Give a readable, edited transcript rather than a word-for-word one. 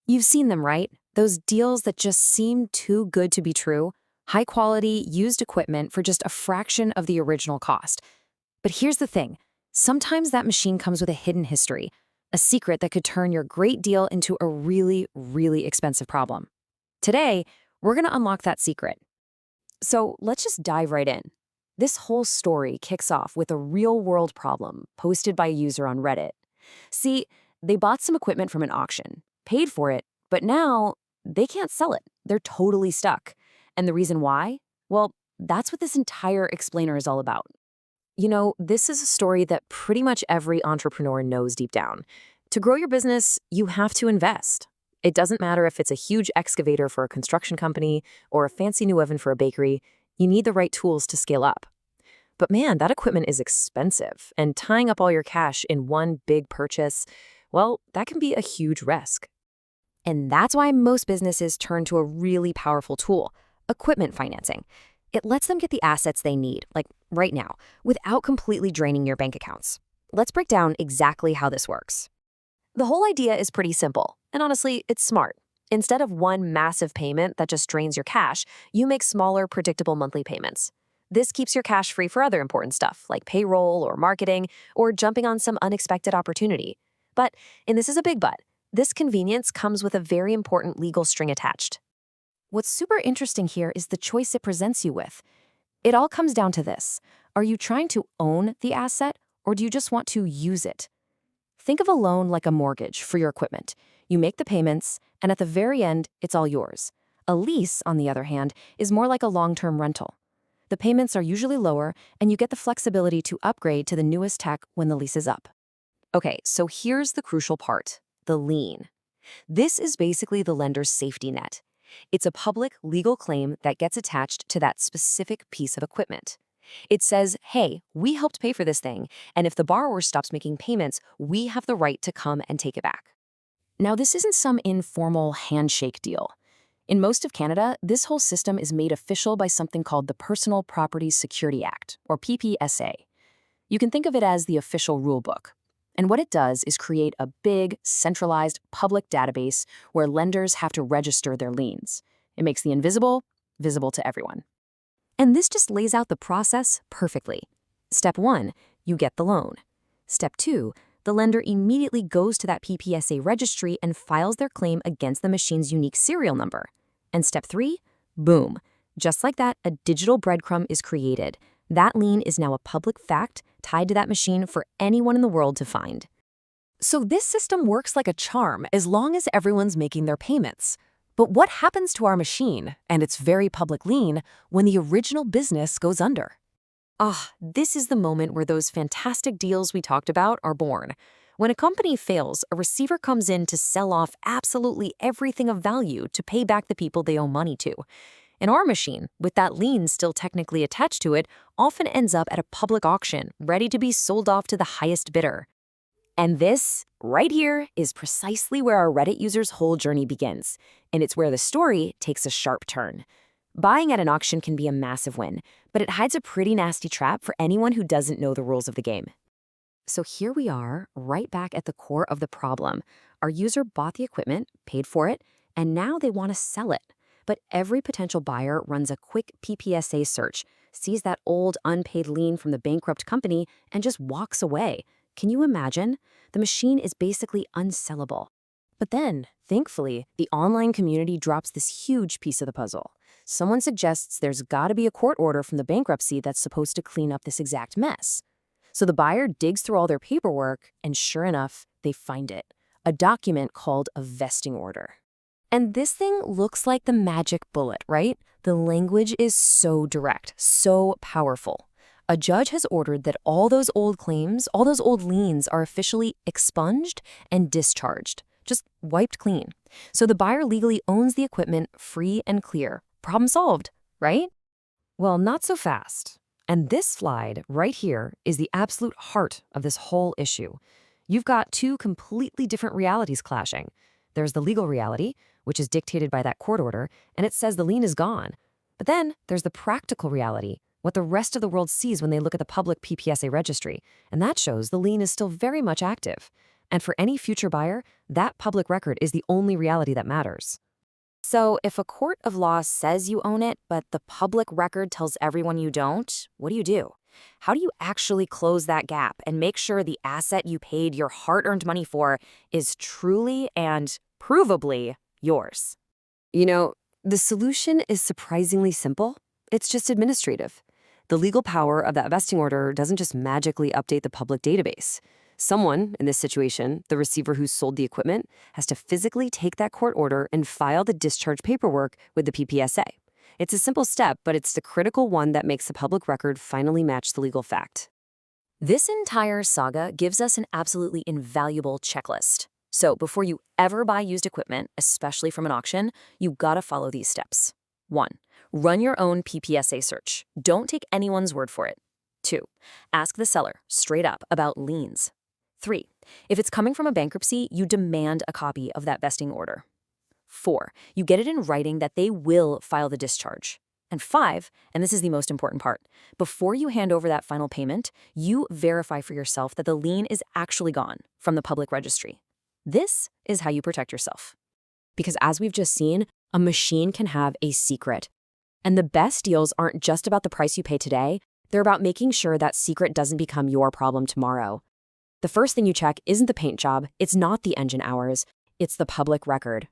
You've seen them, right? Those deals that just seem too good to be true. High quality, used equipment for just a fraction of the original cost. But here's the thing. Sometimes that machine comes with a hidden history, a secret that could turn your great deal into a really, really expensive problem. Today, we're going to unlock that secret. So let's just dive right in. This whole story kicks off with a real-world problem posted by a user on Reddit. See, they bought some equipment from an auction, paid for it, but now they can't sell it. They're totally stuck. And the reason why? Well, that's what this entire explainer is all about. You know, this is a story that pretty much every entrepreneur knows deep down. To grow your business, you have to invest. It doesn't matter if it's a huge excavator for a construction company or a fancy new oven for a bakery, you need the right tools to scale up. But man, that equipment is expensive, and tying up all your cash in one big purchase, well, that can be a huge risk. And that's why most businesses turn to a really powerful tool, equipment financing. It lets them get the assets they need, like right now, without completely draining your bank accounts. Let's break down exactly how this works. The whole idea is pretty simple, and honestly, it's smart. Instead of one massive payment that just drains your cash, you make smaller, predictable monthly payments. This keeps your cash free for other important stuff, like payroll or marketing, or jumping on some unexpected opportunity. But, and this is a big but, this convenience comes with a very important legal string attached. What's super interesting here is the choice it presents you with. It all comes down to this. Are you trying to own the asset, or do you just want to use it? Think of a loan like a mortgage for your equipment. You make the payments, and at the very end, it's all yours. A lease, on the other hand, is more like a long-term rental. The payments are usually lower, and you get the flexibility to upgrade to the newest tech when the lease is up. Okay, so here's the crucial part, the lien. This is basically the lender's safety net. It's a public legal claim that gets attached to that specific piece of equipment. It says, hey, we helped pay for this thing, and if the borrower stops making payments, we have the right to come and take it back. Now, this isn't some informal handshake deal. In most of Canada, this whole system is made official by something called the Personal Property Security Act, or PPSA. You can think of it as the official rulebook. And what it does is create a big, centralized public database where lenders have to register their liens. It makes the invisible visible to everyone. And this just lays out the process perfectly. Step 1, you get the loan. Step 2, the lender immediately goes to that PPSA registry and files their claim against the machine's unique serial number. And step 3, boom. Just like that, a digital breadcrumb is created. That lien is now a public fact tied to that machine for anyone in the world to find. So this system works like a charm as long as everyone's making their payments. But what happens to our machine and its very public lien when the original business goes under? This is the moment where those fantastic deals we talked about are born. When a company fails, a receiver comes in to sell off absolutely everything of value to pay back the people they owe money to. And our machine, with that lien still technically attached to it, often ends up at a public auction, ready to be sold off to the highest bidder. And this, right here, is precisely where our Reddit user's whole journey begins. And it's where the story takes a sharp turn. Buying at an auction can be a massive win, but it hides a pretty nasty trap for anyone who doesn't know the rules of the game. So here we are, right back at the core of the problem. Our user bought the equipment, paid for it, and now they want to sell it. But every potential buyer runs a quick PPSA search, sees that old unpaid lien from the bankrupt company, and just walks away. Can you imagine? The machine is basically unsellable. But then, thankfully, the online community drops this huge piece of the puzzle. Someone suggests there's got to be a court order from the bankruptcy that's supposed to clean up this exact mess. So the buyer digs through all their paperwork, and sure enough, they find it. A document called a vesting order. And this thing looks like the magic bullet, right? The language is so direct, so powerful. A judge has ordered that all those old claims, all those old liens are officially expunged and discharged, just wiped clean. So the buyer legally owns the equipment free and clear. Problem solved, right? Well, not so fast. And this slide right here is the absolute heart of this whole issue. You've got two completely different realities clashing. There's the legal reality, which is dictated by that court order, and it says the lien is gone. But then there's the practical reality, what the rest of the world sees when they look at the public PPSA registry, and that shows the lien is still very much active. And for any future buyer, that public record is the only reality that matters. So if a court of law says you own it, but the public record tells everyone you don't, what do? How do you actually close that gap and make sure the asset you paid your hard-earned money for is truly and provably yours? You know, the solution is surprisingly simple. It's just administrative. The legal power of that vesting order doesn't just magically update the public database. Someone, in this situation, the receiver who sold the equipment, has to physically take that court order and file the discharge paperwork with the PPSA. It's a simple step, but it's the critical one that makes the public record finally match the legal fact. This entire saga gives us an absolutely invaluable checklist. So before you ever buy used equipment, especially from an auction, you gotta follow these steps. 1. Run your own PPSA search. Don't take anyone's word for it. 2. Ask the seller straight up about liens. 3. If it's coming from a bankruptcy, you demand a copy of that vesting order. 4. You get it in writing that they will file the discharge. And 5, and this is the most important part, before you hand over that final payment, you verify for yourself that the lien is actually gone from the public registry. This is how you protect yourself. Because as we've just seen, a machine can have a secret. And the best deals aren't just about the price you pay today, they're about making sure that secret doesn't become your problem tomorrow. The first thing you check isn't the paint job, it's not the engine hours, it's the public record.